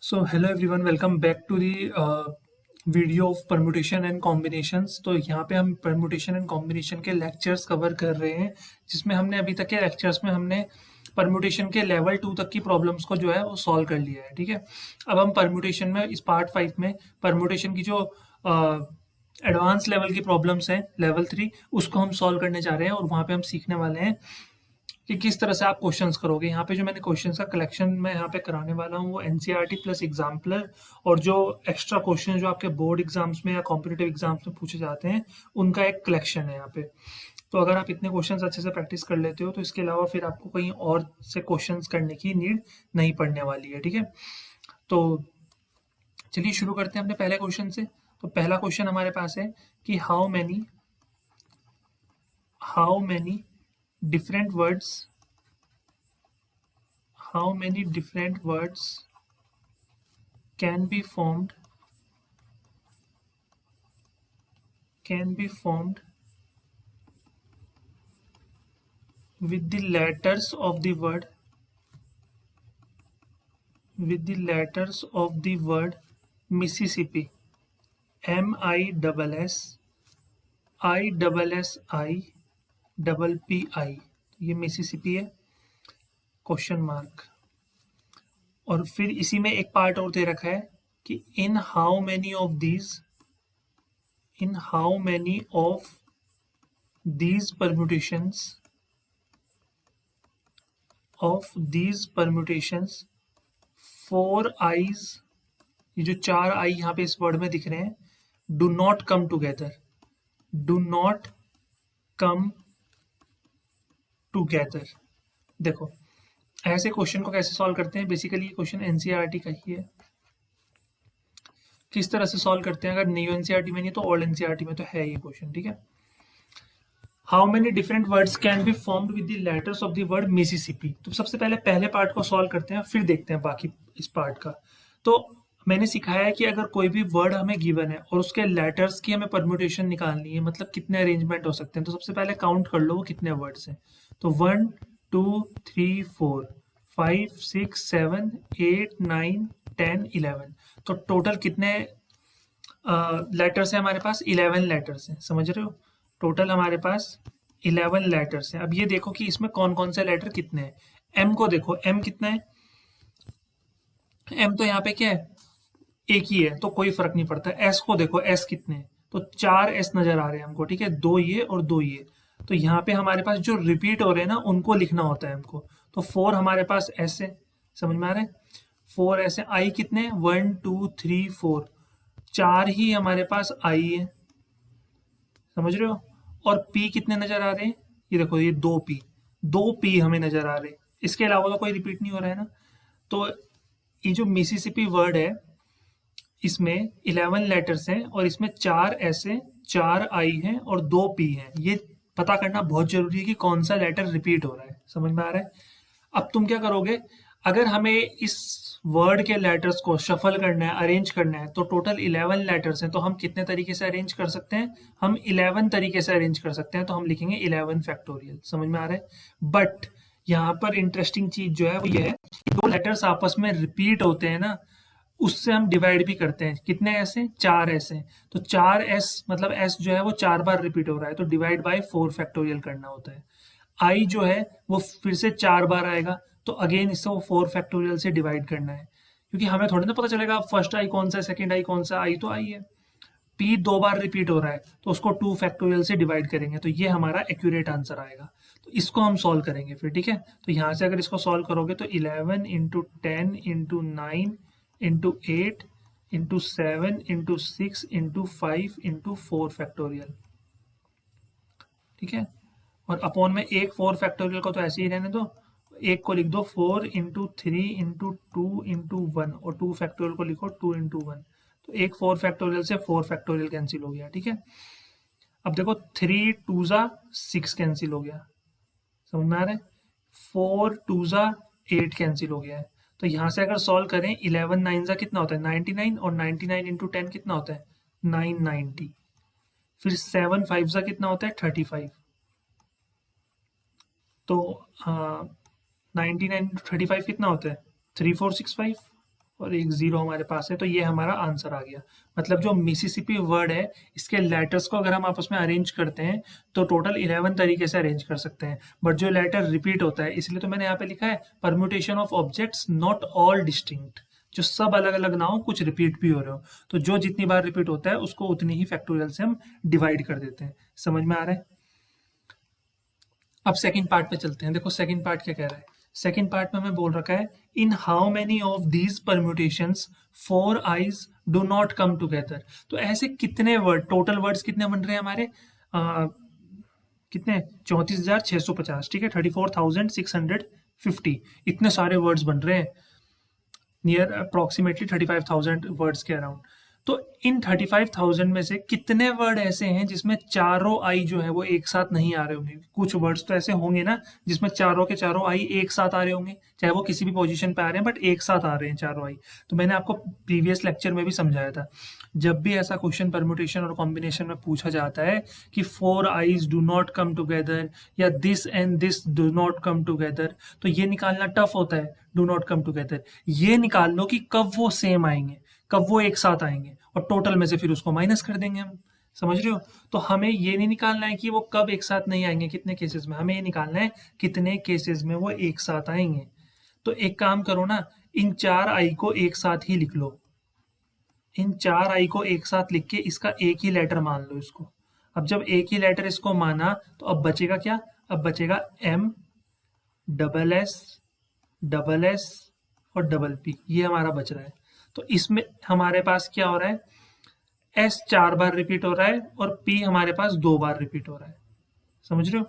So hello everyone, welcome back to the video of permutation and combinations. तो यहाँ पे हम परम्यूटेशन एंड कॉम्बिनेशन के लेक्चर्स कवर कर रहे हैं, जिसमें हमने अभी तक के लेक्चर्स में हमने परम्यूटेशन के लेवल 2 तक की प्रॉब्लम्स को जो है वो सॉल्व कर लिया है। ठीक है, अब हम परम्यूटेशन में इस पार्ट 5 में परम्यूटेशन की जो एडवांस लेवल की प्रॉब्लम्स हैं लेवल 3, उसको हम सॉल्व करने जा रहे हैं और वहाँ पे हम सीखने वाले हैं कि किस तरह से आप क्वेश्चंस करोगे। यहाँ पे जो मैंने क्वेश्चंस का कलेक्शन मैं यहाँ पे कराने वाला हूँ वो एनसीईआरटी प्लस एग्जाम्पलर और जो एक्स्ट्रा क्वेश्चन जो आपके बोर्ड एग्जाम्स में या कॉम्पिटिटिव एग्जाम्स में पूछे जाते हैं उनका एक कलेक्शन है यहाँ पे। तो अगर आप इतने क्वेश्चंस अच्छे से प्रैक्टिस कर लेते हो तो इसके अलावा फिर आपको कहीं और से क्वेश्चंस करने की नीड नहीं पड़ने वाली है। ठीक है, तो चलिए शुरू करते हैं अपने पहले क्वेश्चन से। तो पहला क्वेश्चन हमारे पास है कि how many different words how many different words can be formed with the letters of the word Mississippi, MISSISSIPPI। ये मिसिसिपी है, क्वेश्चन मार्क। और फिर इसी में एक पार्ट और दे रखा है कि in how many of these permutations 4 eyes, ये जो 4 आई यहाँ पे इस वर्ड में दिख रहे हैं, डू नॉट कम टूगेदर। देखो ऐसे क्वेश्चन को कैसे सॉल्व करते हैं, बेसिकली ये क्वेश्चन एनसीईआरटी का ही है। किस तरह से सॉल्व करते हैं, अगर न्यू एनसीईआरटी में नहीं तो ओल्ड एनसीईआरटी में तो है ये क्वेश्चन। ठीक है, how many different words can be formed with the letters of the word Mississippi. तो सबसे पहले पार्ट को सॉल्व करते हैं, फिर देखते हैं बाकी इस पार्ट का। तो मैंने सिखाया है कि अगर कोई भी वर्ड हमें गिवन है और उसके लेटर्स की हमें परम्यूटेशन निकालनी है, मतलब कितने अरेंजमेंट हो सकते हैं, तो सबसे पहले काउंट कर लो वो कितने वर्ड्स हैं। तो 1 2 3 4 5 6 7 8 9 10 11। तो टोटल कितने लेटर्स हैं हमारे पास? 11 लेटर्स हैं, समझ रहे हो? टोटल हमारे पास 11 लेटर्स हैं। अब ये देखो कि इसमें कौन कौन से लेटर कितने हैं। एम को देखो, एम कितना है? एम तो यहाँ पे क्या है, एक ही है, तो कोई फर्क नहीं पड़ता। एस को देखो, एस कितने हैं? तो 4 एस नजर आ रहे हैं हमको। ठीक है, 2 ये और 2 ये। तो यहाँ पे हमारे पास जो रिपीट हो रहे हैं ना उनको लिखना होता है हमको। तो 4 हमारे पास एस है, समझ में आ रहा है? 4 एस है। आई कितने? 1 2 3 4, 4 ही हमारे पास आई है, समझ रहे हो? और पी कितने नजर आ रहे हैं? ये देखो, ये 2 पी हमें नजर आ रहे हैं। इसके अलावा तो कोई रिपीट नहीं हो रहा है ना। तो ये जो मिसिसिपी वर्ड है इसमें 11 लेटर्स हैं और इसमें 4 एस हैं, 4 आई हैं और 2 पी हैं। ये पता करना बहुत जरूरी है कि कौन सा लेटर रिपीट हो रहा है, समझ में आ रहा है? अब तुम क्या करोगे, अगर हमें इस वर्ड के लेटर्स को शफल करना है, अरेंज करना है, तो टोटल 11 लेटर्स हैं, तो हम कितने तरीके से अरेंज कर सकते हैं? हम 11 तरीके से अरेंज कर सकते हैं। तो हम लिखेंगे 11 फैक्टोरियल, समझ में आ रहा है? बट यहाँ पर इंटरेस्टिंग चीज जो है वो ये है कि 2 लेटर्स आपस में रिपीट होते हैं ना, उससे हम डिवाइड भी करते हैं। कितने ऐसे? 4 ऐसे। तो 4 एस मतलब एस जो है वो 4 बार रिपीट हो रहा है, तो डिवाइड बाय 4 फैक्टोरियल करना होता है। आई जो है वो फिर से 4 बार आएगा, तो अगेन इससे वो 4 फैक्टोरियल से डिवाइड करना है, क्योंकि हमें थोड़ी ना पता चलेगा फर्स्ट आई कौन सा है, सेकंड आई कौन सा। आई तो आई है। पी 2 बार रिपीट हो रहा है, तो उसको 2 फैक्टोरियल से डिवाइड करेंगे, तो ये हमारा एक्यूरेट आंसर आएगा। तो इसको हम सॉल्व करेंगे फिर। ठीक है, तो यहाँ से अगर इसको सॉल्व करोगे तो 11 into 10 into 9 into 8 into 7 into 6 into 5 into 4 factorial. ठीक है, और अपॉन में एक 4 फैक्टोरियल को तो ऐसे ही रहने दो, एक को लिख दो 4 इंटू 3 इंटू 2 इंटू 1 और 2 फैक्टोरियल को लिखो 2 इंटू 1। तो एक 4 फैक्टोरियल से 4 फैक्टोरियल कैंसिल हो गया। ठीक है, अब देखो 3 2 जा 6 कैंसिल हो गया, समझ में आ रहा है? 4 2 जा 8 कैंसिल हो गया है। तो यहाँ से अगर सॉल्व करें 11 9 जा कितना होता है? 99, और 99 इंटू 10 कितना होता है? 990। फिर 7 5 जा कितना होता है? 35। तो 99 इंटू 35 कितना होता है? 3465। और एक जीरो हमारे पास है, तो ये हमारा आंसर आ गया। मतलब जो मिसिसिपी वर्ड है, इसके लेटर्स को अगर हम आपस में अरेंज करते हैं तो टोटल 11 तरीके से अरेंज कर सकते हैं, बट जो लेटर रिपीट होता है, इसलिए तो मैंने यहाँ पे लिखा है permutation of objects not all distinct, जो सब अलग अलग ना हो, कुछ रिपीट भी हो रहे हो, तो जो जितनी बार रिपीट होता है उसको उतनी ही फैक्टोरियल से हम डिवाइड कर देते हैं। समझ में आ रहा है? अब सेकंड पार्ट पे चलते हैं। देखो सेकंड पार्ट क्या कह रहा है। सेकंड पार्ट में हमें बोल रखा है, in how many of these permutations 4 eyes do not come together. तो ऐसे कितने वर्ड, टोटल वर्ड्स कितने बन रहे हैं हमारे, कितने, 34,650, ठीक है, 34,650, इतने सारे वर्ड्स बन रहे हैं, नियर अप्रोक्सीमेटली 35,000 वर्ड्स के अराउंड। तो इन 35,000 में से कितने वर्ड ऐसे हैं जिसमें चारों आई जो है वो एक साथ नहीं आ रहे होंगे? कुछ वर्ड्स तो ऐसे होंगे ना जिसमें चारों के चारों आई एक साथ आ रहे होंगे, चाहे वो किसी भी पोजीशन पे आ रहे हैं बट एक साथ आ रहे हैं चारों आई। तो मैंने आपको प्रीवियस लेक्चर में भी समझाया था, जब भी ऐसा क्वेश्चन परम्यूटेशन और कॉम्बिनेशन में पूछा जाता है कि 4 eyes do not come together या this and this do not come together, तो ये निकालना टफ होता है, डू नॉट कम टुगेदर। ये निकाल लो कि कब वो सेम आएंगे, कब वो एक साथ आएंगे, और टोटल में से फिर उसको माइनस कर देंगे हम। समझ रहे हो? तो हमें ये नहीं निकालना है कि वो कब एक साथ नहीं आएंगे, कितने केसेस में, हमें ये निकालना है कितने केसेस में वो एक साथ आएंगे। तो एक काम करो ना, इन 4 आई को एक साथ ही लिख लो, इन 4 आई को एक साथ लिख के इसका एक ही लेटर मान लो इसको। अब जब एक ही लेटर इसको माना तो अब बचेगा क्या? अब बचेगा एम, डबल एस और डबल पी, ये हमारा बच रहा है। तो इसमें हमारे पास क्या हो रहा है, एस 4 बार रिपीट हो रहा है और पी हमारे पास 2 बार रिपीट हो रहा है। समझ रहे हो?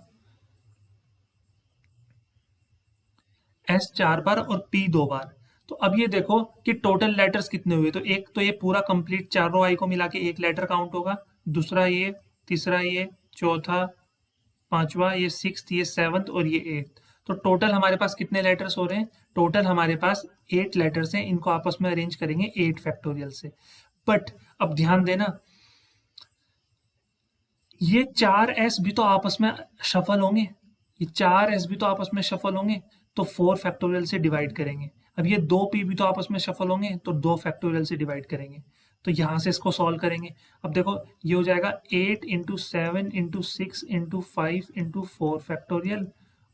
एस 4 बार और पी 2 बार। तो अब ये देखो कि टोटल लेटर्स कितने हुए, तो एक तो ये पूरा कंप्लीट चारों आई को मिला के एक लेटर काउंट होगा, दूसरा ये, तीसरा ये, चौथा, पांचवा, ये सिक्स्थ, ये सेवंथ और ये एट्थ। तो टोटल हमारे पास कितने लेटर्स हो रहे हैं? टोटल हमारे पास 8 लेटर्स हैं, इनको आपस में अरेंज करेंगे 8 फैक्टोरियल से। बट अब ध्यान देना, ये 4s भी तो आपस में शफल होंगे, ये 4s भी तो आपस में शफल होंगे, तो 4 फैक्टोरियल से डिवाइड करेंगे। अब ये 2p भी तो आपस में शफल होंगे, तो 2 फैक्टोरियल से डिवाइड करेंगे। तो यहाँ से इसको सॉल्व करेंगे। अब देखो ये हो जाएगा 8 into 7 into 6 into 5 into 4 factorial,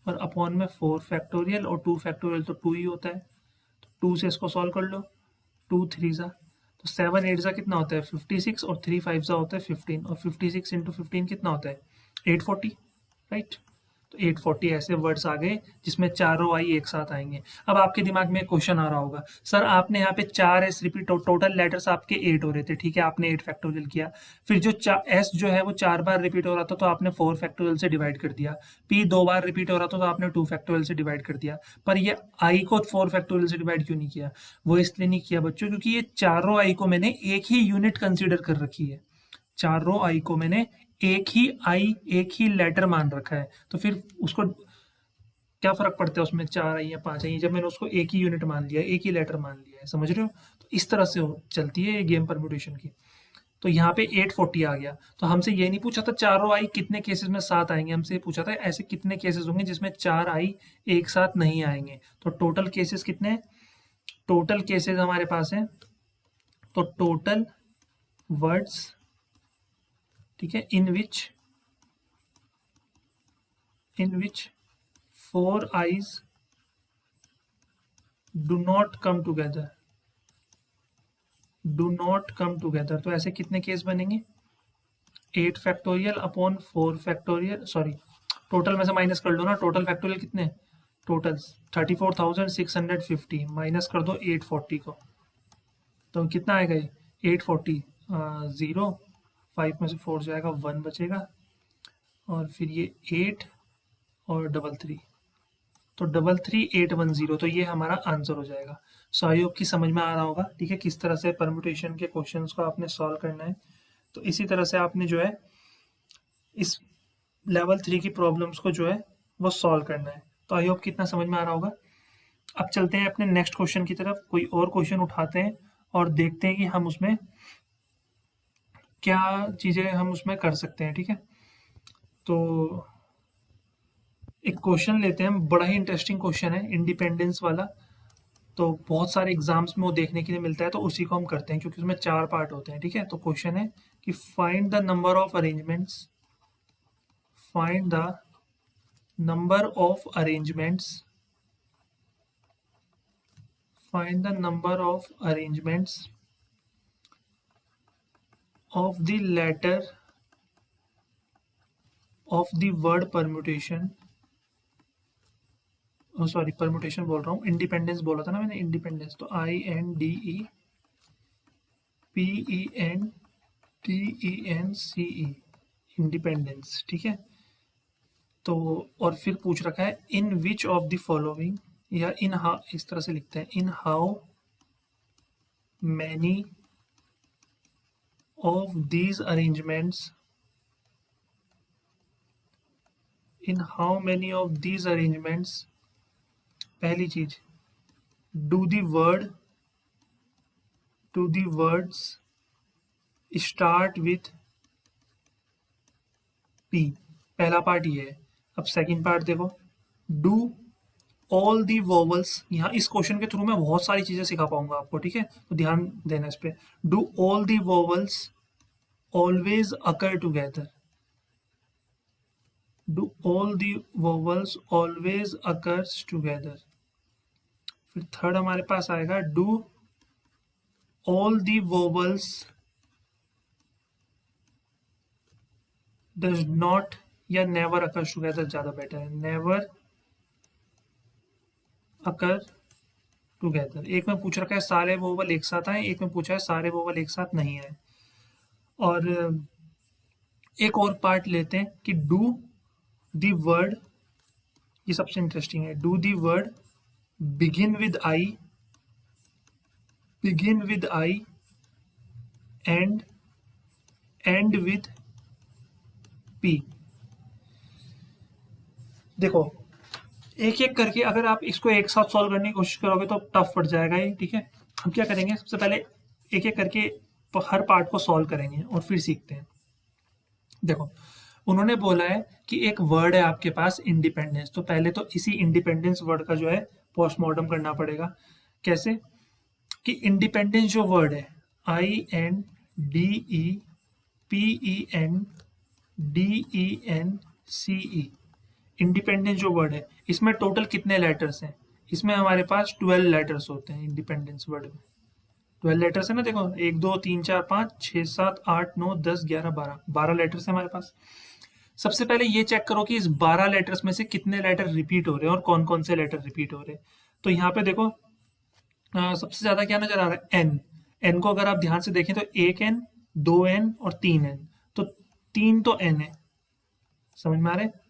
और अपॉन में 4 फैक्टोरियल, और 2 फैक्टोरियल तो 2 ही होता है, तो 2 से इसको सॉल्व कर लो। 2 3 ज़ा, तो 7 8 ज़ा कितना होता है 56, और 3 5 ज़ा होता है 15, और 56 इंटू 15 कितना होता है 840, राइट? तो 840 ऐसे वर्ड्स आ गए जिसमें चारों आई एक साथ आएंगे। अब आपके दिमाग में क्वेश्चन आ रहा होगा, सर आपने यहाँ पे 4 एस रिपीट, टोटल लेटर्स आपके 8 हो रहे थे, ठीक है, आपने 8 फैक्टोरियल किया, फिर जो एस जो है वो 4 बार रिपीट हो रहा था तो आपने 4 फैक्टोरियल से डिवाइड कर दिया, पी 2 बार रिपीट हो रहा था तो आपने 2 फैक्टोरियल से डिवाइड कर दिया, पर ये आई को 4 फैक्टोरियल से डिवाइड क्यों नहीं किया? वो इसलिए नहीं किया बच्चों क्योंकि ये चारों आई को मैंने एक ही यूनिट कंसिडर कर रखी है, चारों आई को मैंने एक ही आई, एक ही लेटर मान रखा है, तो फिर उसको क्या फर्क पड़ता है उसमें 4 आई या 5 आई, जब मैंने उसको एक ही यूनिट मान लिया, एक ही लेटर मान लिया है। समझ रहे हो? तो इस तरह से चलती है ये गेम परम्यूटेशन की। तो यहाँ पे 840 आ गया, तो हमसे ये नहीं पूछा था चारों आई कितने केसेस में साथ आएंगे, हमसे पूछा था ऐसे कितने केसेस होंगे जिसमें 4 आई एक साथ नहीं आएंगे। तो टोटल केसेस कितने, टोटल केसेस हमारे पास हैं, तो टोटल वर्ड्स, ठीक है, इन विच 4 eyes do not come together, तो ऐसे कितने केस बनेंगे 8 factorial upon 4 factorial, sorry total में से माइनस कर लो ना, टोटल फैक्टोरियल कितने, टोटल 34,650 माइनस कर दो 840 को, तो कितना आएगा ये 840, 0, 5 में से 4 जाएगा 1 बचेगा, और फिर ये 8 और 3 तो 33810, तो ये हमारा आंसर हो जाएगा। सो आई होप की समझ में आ रहा होगा, ठीक है, किस तरह से परम्यूटेशन के क्वेश्चंस को आपने सॉल्व करना है। तो इसी तरह से आपने जो है इस लेवल 3 की प्रॉब्लम्स को जो है वो सॉल्व करना है। तो आई होप कितना समझ में आ रहा होगा। अब चलते हैं अपने नेक्स्ट क्वेश्चन की तरफ, कोई और क्वेश्चन उठाते हैं और देखते हैं कि हम उसमें क्या चीज़ें हम उसमें कर सकते हैं, ठीक है। तो एक क्वेश्चन लेते हैं, बड़ा ही इंटरेस्टिंग क्वेश्चन है, इंडिपेंडेंस वाला। तो बहुत सारे एग्जाम्स में वो देखने के लिए मिलता है, तो उसी को हम करते हैं क्योंकि उसमें 4 पार्ट होते हैं, ठीक है। तो क्वेश्चन है कि find the number of arrangements, find the number of arrangements, find the number of arrangements of the letter of the word permutation, sorry permutation बोल रहा हूँ, इंडिपेंडेंस बोला था ना मैंने, इंडिपेंडेंस, तो INDEPENDENCE, इंडिपेंडेंस, ठीक है। तो और फिर पूछ रखा है इन विच ऑफ द फॉलोइंग, या इन हाउ, इस तरह से लिखते हैं, in how many of these arrangements, in how many of these arrangements, पहली चीज, do the words start with P, पहला पार्ट ये है। अब सेकंड पार्ट देखो, डू ऑल दी वोवल्स, यहाँ इस क्वेश्चन के थ्रू मैं बहुत सारी चीजें सिखा पाऊंगा आपको, ठीक है, तो ध्यान देना इस पे। Do all the vowels always occur together, do all the vowels always occurs together. फिर थर्ड हमारे पास आएगा, do all the vowels does not, या नेवर अकर्स टुगेदर ज्यादा बेटर है, नेवर अकर टुगेदर। एक में पूछ रखा है सारे वोवल एक साथ आए, एक में पूछा है सारे वोवल एक साथ नहीं आए। और एक और पार्ट लेते हैं कि डू दी वर्ड, ये सबसे इंटरेस्टिंग है, do the word begin with I, begin with I and with P. देखो एक एक करके अगर आप इसको एक साथ सॉल्व करने की कोशिश करोगे तो टफ पड़ जाएगा ये, ठीक है। हम क्या करेंगे, सबसे पहले एक एक करके हर पार्ट को सॉल्व करेंगे और फिर सीखते हैं। देखो उन्होंने बोला है कि एक वर्ड है आपके पास इंडिपेंडेंस, तो पहले तो इसी इंडिपेंडेंस वर्ड का जो है पोस्टमार्टम करना पड़ेगा। कैसे कि इंडिपेंडेंस जो वर्ड है, INDEPENDENCE, इंडिपेंडेंस जो वर्ड है, इसमें टोटल कितने लेटर्स हैं? इसमें हमारे पास 12 लेटर्स होते हैं इंडिपेंडेंस वर्ड में। 12 लेटर्स है ना, देखो 1 2 3 4 5 6 7 8 9 10 11 12, 12 लेटर्स है हमारे पास। सबसे पहले ये चेक करो कि इस 12 लेटर्स में से कितने लेटर रिपीट हो रहे हैं और कौन कौन से लेटर रिपीट हो रहे हैं। तो यहाँ पे देखो सबसे ज्यादा क्या नजर आ रहा है, एन। एन को अगर आप ध्यान से देखें तो 1 एन, 2 एन और 3 एन, तो 3 तो एन है, समझ में आ रहा है।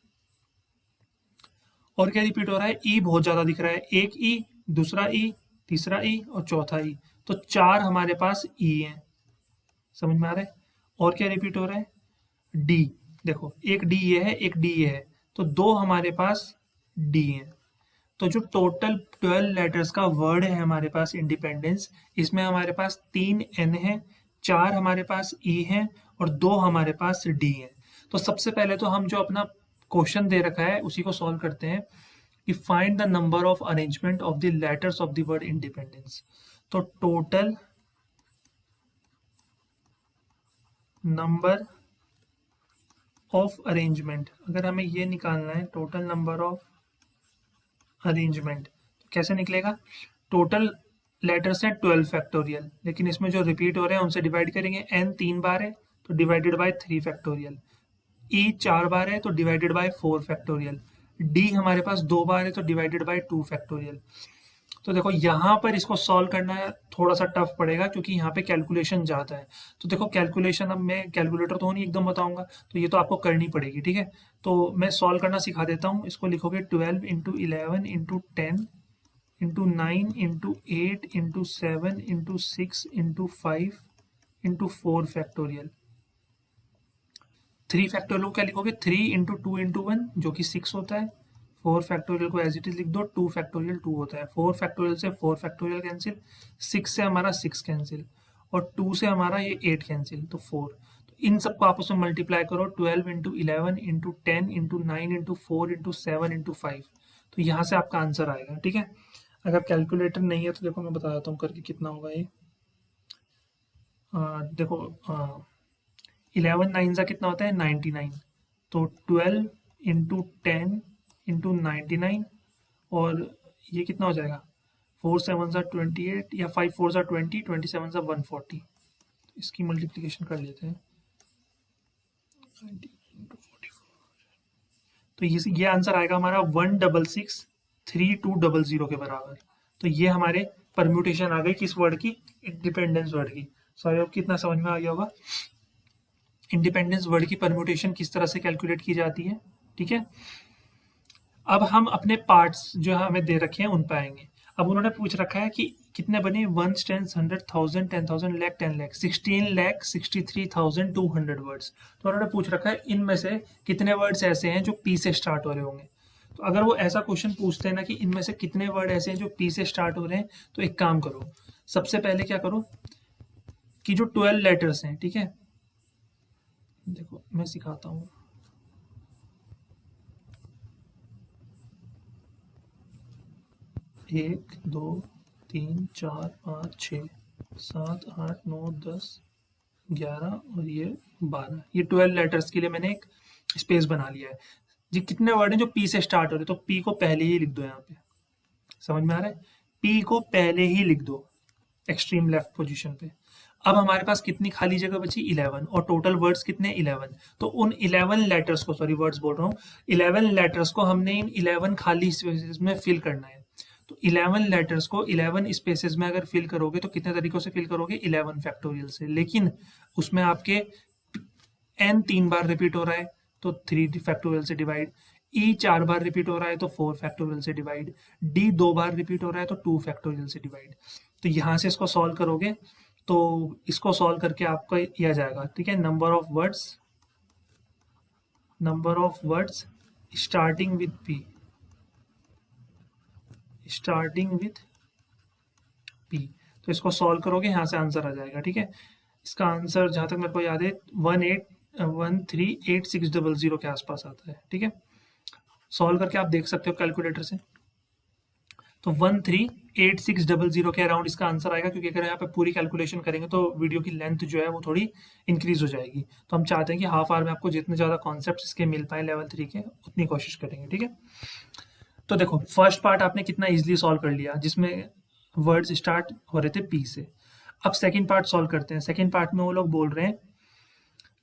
और क्या रिपीट हो रहा है, ई बहुत ज्यादा दिख रहा है, एक ई, दूसरा ई, तीसरा ई और चौथा ई, तो 4 हमारे पास ई है, समझ में आ रहा है। और क्या रिपीट हो रहा है, डी, देखो एक डी ये है, एक डी ये है, तो 2 हमारे पास डी है। तो जो टोटल 12 लेटर्स का वर्ड है हमारे पास इंडिपेंडेंस, इसमें हमारे पास 3 एन है, 4 हमारे पास ई है और 2 हमारे पास डी है। तो सबसे पहले तो हम जो अपना क्वेश्चन दे रखा है उसी को सॉल्व करते हैं कि find the number of arrangement of the letters of the word independence. तो टोटल नंबर ऑफ अरेंजमेंट, अगर हमें ये निकालना है टोटल नंबर ऑफ अरेंजमेंट, तो कैसे निकलेगा, टोटल लेटर्स हैं 12 फैक्टोरियल, लेकिन इसमें जो रिपीट हो रहे हैं उनसे डिवाइड करेंगे, n 3 बार है तो डिवाइडेड बाय 3 फैक्टोरियल, e 4 बार है तो डिवाइडेड बाय 4 फैक्टोरियल, d हमारे पास 2 बार है तो डिवाइडेड बाय 2 फैक्टोरियल। तो देखो यहाँ पर इसको सॉल्व करना थोड़ा सा टफ पड़ेगा क्योंकि यहाँ पे कैलकुलेशन ज़्यादा है। तो देखो कैलकुलेशन, अब मैं कैलकुलेटर तो नहीं एकदम बताऊंगा, तो ये तो आपको करनी पड़ेगी, ठीक है। तो मैं सॉल्व करना सिखा देता हूँ। इसको लिखोगे 12 into 11 into 10 into 9 into 8 into 7 into 6 into 5 into 4 factorial. 3 factorial को क्या लिखोगे, 3 इंटू 2 इंटू 1 जो कि 6 होता है। 4 फैक्टोरियल को एज इट इज लिख दो, 2 फैक्टोरियल 2 होता है। 4 फैक्टोरियल से 4 फैक्टोरियल कैंसिल, 6 से हमारा 6 कैंसिल और 2 से हमारा ये 8 कैंसिल, तो 4। तो इन सबको आपस में मल्टीप्लाई करो, 12 into 11 into 10 into 9 into 4 into 7 into 5, तो यहाँ से आपका आंसर आएगा, ठीक है। अगर कैलकुलेटर नहीं है तो देखो मैं बता देता हूँ करके कितना होगा ये। देखो 11 नाइन सा कितना होता है 99, तो 12 इंटू 10 इंटू 99, और ये कितना हो जाएगा 4 7 सा 28 या 5 4 सा 20, 27 सा 140। इसकी मल्टीप्लिकेशन कर लेते हैं 90 into 44। तो ये आंसर आएगा हमारा 1663200 के बराबर। तो ये हमारे परम्यूटेशन आ गई किस वर्ड की, इंडिपेंडेंस वर्ड की। सो आई होप कितना समझ में आ गया होगा इंडिपेंडेंस वर्ड की परम्यूटेशन किस तरह से कैलकुलेट की जाती है। ठीक है, अब हम अपने पार्ट्स जो हमें दे रखे हैं उन पर आएंगे। अब उन्होंने पूछ रखा है कि कितने बने 1 10 100 1000 10,000 लाख 10 लाख 16,63,200 वर्ड्स। तो उन्होंने पूछ रखा है इनमें से कितने वर्ड्स ऐसे हैं जो पी से स्टार्ट हो रहे होंगे। तो अगर वो ऐसा क्वेश्चन पूछते हैं ना कि इनमें से कितने वर्ड ऐसे हैं जो पी से स्टार्ट हो रहे हैं, तो एक काम करो, सबसे पहले क्या करो कि जो 12 लेटर्स हैं, ठीक है, देखो मैं सिखाता हूँ। एक दो तीन चार पाँच छः 7 8 9 10 11 और ये 12, ये 12 लेटर्स के लिए मैंने एक स्पेस बना लिया है। जी कितने वर्ड हैं जो पी से स्टार्ट हो रहे हैं, तो पी को पहले ही लिख दो यहाँ पे। समझ में आ रहा है, पी को पहले ही लिख दो एक्सट्रीम लेफ्ट पोजीशन पे। अब हमारे पास कितनी खाली जगह बची 11, और टोटल वर्ड्स कितने 11। तो उन 11 लेटर्स को, सॉरी वर्ड्स बोल रहा हूँ, 11 लेटर्स को हमने इन 11 खाली स्पेसेस में फिल करना है। तो 11 लेटर्स को 11 स्पेसेस में अगर फिल करोगे तो कितने तरीकों से फिल करोगे 11 फैक्टोरियल से, लेकिन उसमें आपके n 3 बार रिपीट हो रहा है तो 3 फैक्टोरियल से डिवाइड, e 4 बार रिपीट हो रहा है तो 4 फैक्टोरियल से डिवाइड, d 2 बार रिपीट हो रहा है तो 2 फैक्टोरियल से डिवाइड। तो यहाँ से इसको सॉल्व करोगे तो इसको सॉल्व करके आपका यह आ जाएगा। ठीक है, number of words starting with p, तो इसको सॉल्व करोगे यहाँ से आंसर आ जाएगा। ठीक है, इसका आंसर जहाँ तक मेरे को याद है 1813860 के आसपास आता है। ठीक है, सॉल्व करके आप देख सकते हो कैलकुलेटर से। तो 13860 के अराउंड इसका आंसर आएगा, क्योंकि अगर यहाँ पे पूरी कैलकुलेशन करेंगे तो वीडियो की लेंथ जो है वो थोड़ी इंक्रीज हो जाएगी। तो हम चाहते हैं कि हाफ आवर में आपको जितने ज़्यादा कॉन्सेप्ट इसके मिल पाए लेवल 3 के, उतनी कोशिश करेंगे। ठीक है, तो देखो फर्स्ट पार्ट आपने कितना इजीली सॉल्व कर लिया, जिसमें वर्ड्स स्टार्ट हो रहे थे पी से। अब सेकंड पार्ट सॉल्व करते हैं। सेकंड पार्ट में वो लोग बोल रहे हैं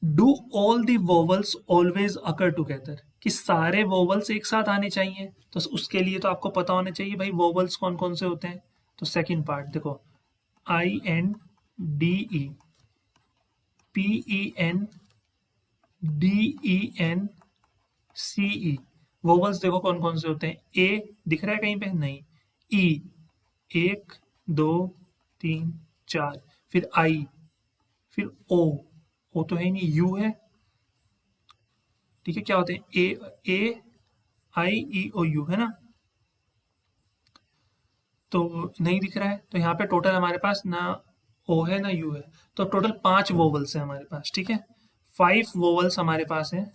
do all the vowels always occur together, कि सारे वोवल्स एक साथ आने चाहिए। तो उसके लिए तो आपको पता होना चाहिए भाई वोवल्स कौन कौन से होते हैं। तो सेकंड पार्ट देखो INDE, PEN, DEN, CE, vowels देखो कौन कौन से होते हैं। ए दिख रहा है कहीं पे, नहीं। ई 1 2 3 4, फिर आई, फिर ओ तो है नहीं, यू है। ठीक है, क्या होते हैं AIEOU है ना, तो नहीं दिख रहा है। तो यहाँ पे टोटल हमारे पास ना ओ है ना यू है, तो टोटल 5 वोवल्स है हमारे पास। ठीक है, 5 वोवल्स हमारे पास है,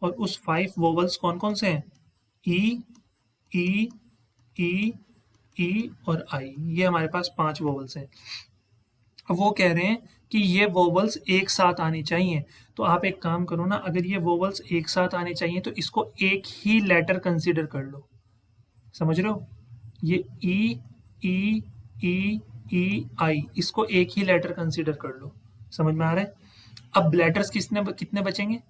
और उस 5 वोवल्स कौन कौन से हैं, ई ई ई ई और आई, ये हमारे पास 5 वोवल्स हैं। अब वो कह रहे हैं कि ये वोवल्स एक साथ आनी चाहिए। तो आप एक काम करो ना, अगर ये वोवल्स एक साथ आने चाहिए तो इसको एक ही लेटर कंसीडर कर लो। समझ रहे हो, ये ई ई ई ई आई, इसको एक ही लेटर कंसीडर कर लो। समझ में आ रहा है। अब लेटर्स कितने बचेंगे,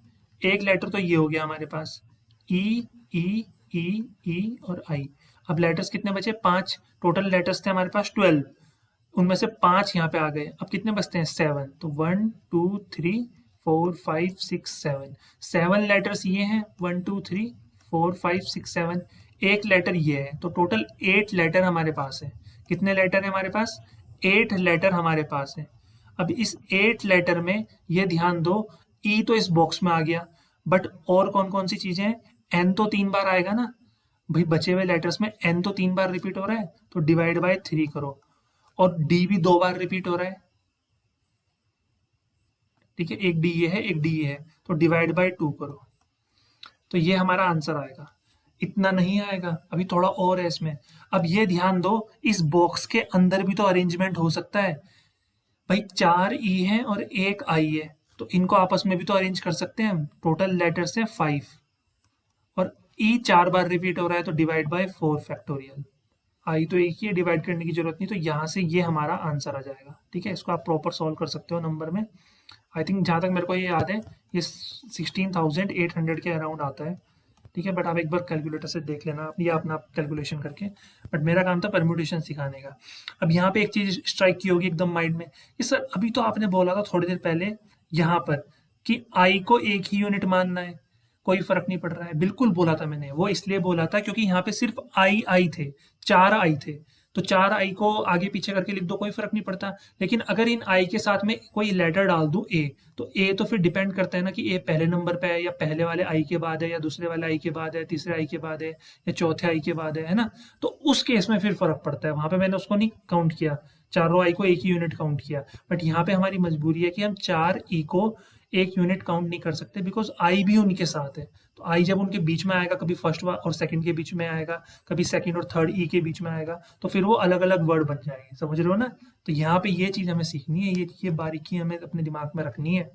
एक लेटर तो ये हो गया हमारे पास, ई ई ई ई और आई। अब लेटर्स कितने बचे, 5। टोटल लेटर्स थे हमारे पास 12, उनमें से 5 यहाँ पे आ गए। अब कितने बचते हैं 7, तो 1 2 3 4 5 6 7, 7 लेटर्स ये हैं, 1 2 3 4 5 6 7, एक लेटर ये है। तो टोटल 8 लेटर हमारे पास है। कितने लेटर है हमारे पास, 8 लेटर हमारे पास है। अब इस 8 लेटर में ये ध्यान दो, ई तो इस बॉक्स में आ गया, बट और कौन कौन सी चीजें हैं, एन तो 3 बार आएगा ना भाई, बचे हुए लेटर्स में एन तो 3 बार रिपीट हो रहा है, तो डिवाइड बाय 3 करो, और डी भी 2 बार रिपीट हो रहा है। ठीक है, एक डी ये है, एक डी ये है, तो डिवाइड बाय 2 करो, तो ये हमारा आंसर आएगा। इतना नहीं आएगा, अभी थोड़ा और है इसमें। अब ये ध्यान दो, इस बॉक्स के अंदर भी तो अरेंजमेंट हो सकता है भाई। 4 ई है और 1 आई है, तो इनको आपस में भी तो अरेंज कर सकते हैं हम। टोटल लेटर्स हैं 5 और ई 4 बार रिपीट हो रहा है, तो डिवाइड बाय 4 फैक्टोरियल। आई तो एक ही है, डिवाइड करने की जरूरत नहीं, तो यहाँ से ये हमारा आंसर आ जाएगा। ठीक है, इसको आप प्रॉपर सॉल्व कर सकते हो नंबर में। आई थिंक जहाँ तक मेरे को ये याद है, ये 16,800 के अराउंड आता है। ठीक है, बट आप एक बार कैलकुलेटर से देख लेना या अपना कैलकुलेशन करके। बट मेरा काम था परम्यूटेशन सिखाने का। अब यहाँ पे एक चीज स्ट्राइक की होगी एकदम माइंड में कि सर अभी तो आपने बोला था थोड़ी देर पहले यहाँ पर कि आई को एक ही यूनिट मानना है, कोई फर्क नहीं पड़ रहा है। बिल्कुल बोला था मैंने, वो इसलिए बोला था क्योंकि यहाँ पे सिर्फ आई आई थे, 4 आई थे, तो 4 आई को आगे पीछे करके लिख दो, कोई फर्क नहीं पड़ता। लेकिन अगर इन आई के साथ में कोई लेटर डाल दूं ए, तो ए तो फिर डिपेंड करता है ना कि ए पहले नंबर पे है या पहले वाले आई के बाद है या दूसरे वाले आई के बाद है, तीसरे आई के बाद है या चौथे आई के बाद है ना। तो उस केस में फिर फर्क पड़ता है, वहां पे मैंने उसको नहीं काउंट किया, चारों आई को एक ही यूनिट काउंट किया। बट यहाँ पे हमारी मजबूरी है कि हम 4 ई को एक यूनिट काउंट नहीं कर सकते, बिकॉज आई भी उनके साथ है। तो आई जब उनके बीच में आएगा, कभी फर्स्ट और सेकंड के बीच में आएगा, कभी सेकंड और थर्ड ई के बीच में आएगा, तो फिर वो अलग अलग वर्ड बन जाएंगे, समझ रहे हो ना। तो यहाँ पे ये चीज हमें सीखनी है, ये बारीकी हमें अपने दिमाग में रखनी है।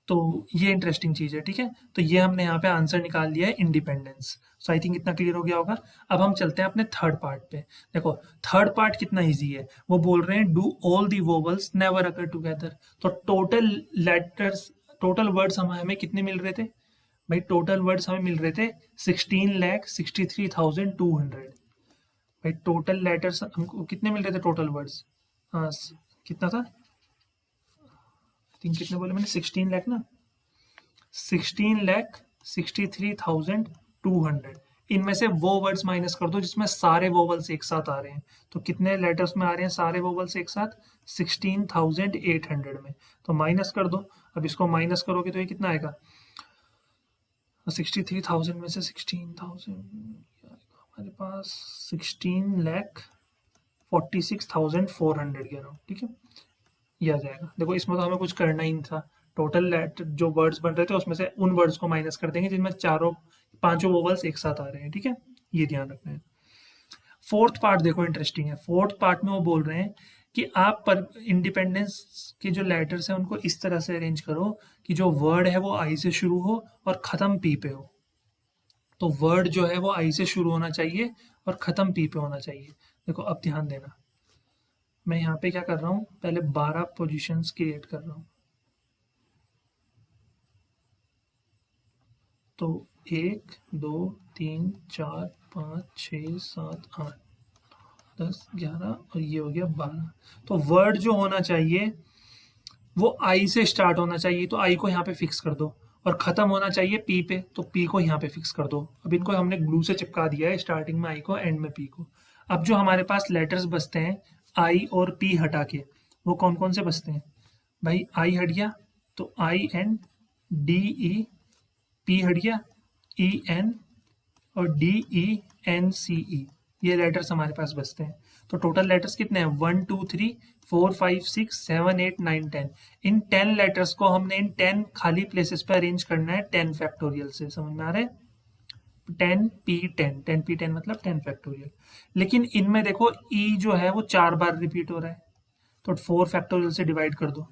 तो ये इंटरेस्टिंग चीज है। ठीक है, तो ये हमने यहाँ पे आंसर निकाल लिया है इंडिपेंडेंस। सो आई थिंक इतना क्लियर हो गया होगा। अब हम चलते हैं अपने थर्ड पार्ट पे। देखो थर्ड पार्ट कितना इजी है, वो बोल रहे हैं do all the vowels never occur together. तो टोटल लेटर्स, टोटल वर्ड्स हमें कितने मिल रहे थे भाई? टोटल वर्ड्स हमें मिल रहे थे 16,63,200। भाई टोटल लेटर्स हमको कितने मिल रहे थे टोटल वर्ड्स? हाँ, कितना था? आई थिंक कितने बोले मैंने? 16 लाख ना, 16,63,200। इनमें से वो वर्ड्स माइनस कर दो जिसमें सारे वोवल्स एक साथ आ रहे हैं। तो कितने लेटर्स में आ रहे हैं सारे वोवल्स एक साथ? 16,800 में। तो माइनस कर दो। अब इसको माइनस करोगे तो ये कितना आएगा? 63,000 में से 16,000 हमारे पास 16,46,400 के अराउंड। ठीक है, ये आ जाएगा। देखो इसमें तो हमें कुछ करना ही नहीं था। टोटल लेटर जो वर्ड्स बन रहे थे उसमें से उन वर्ड्स को माइनस कर देंगे जिनमें चारों पांचों वोवल्स एक साथ आ रहे हैं। ठीक है, ये ध्यान रखना है। फोर्थ पार्ट देखो इंटरेस्टिंग है। फोर्थ पार्ट में वो बोल रहे हैं कि आप पर इंडिपेंडेंस के जो लेटर्स हैं उनको इस तरह से अरेंज करो कि जो वर्ड है वो आई से शुरू हो और खत्म पी पे हो। तो वर्ड जो है वो आई से शुरू होना चाहिए और खत्म पी पे होना चाहिए। देखो अब ध्यान देना, मैं यहाँ पे क्या कर रहा हूँ, पहले 12 पोजीशंस क्रिएट कर रहा हूँ। तो 1 2 3 4 5 6 7 8 10 11 और ये हो गया 12। तो वर्ड जो होना चाहिए वो आई से स्टार्ट होना चाहिए, तो आई को यहाँ पे फिक्स कर दो। और खत्म होना चाहिए पी पे, तो पी को यहाँ पे फिक्स कर दो। अब इनको हमने ग्लू से चिपका दिया है, स्टार्टिंग में आई को, एंड में पी को। अब जो हमारे पास लेटर्स बचते हैं आई और पी हटा के, वो कौन कौन से बचते हैं भाई? आई हट गया तो I N D E, P हट गया ई एन, और D E N C E. ये लेटर्स हमारे पास बचते हैं। तो टोटल लेटर्स कितने हैं? 1 2 3 4 5 6 7 8 9 10। इन 10 लेटर्स को हमने इन 10 खाली प्लेसेस पे अरेंज करना है 10 फैक्टोरियल से। समझ में आ रहा है? 10 पी 10, 10 पी 10 मतलब 10 फैक्टोरियल। लेकिन इनमें देखो ई जो है वो 4 बार रिपीट हो रहा है, तो 4 फैक्टोरियल से डिवाइड कर दो।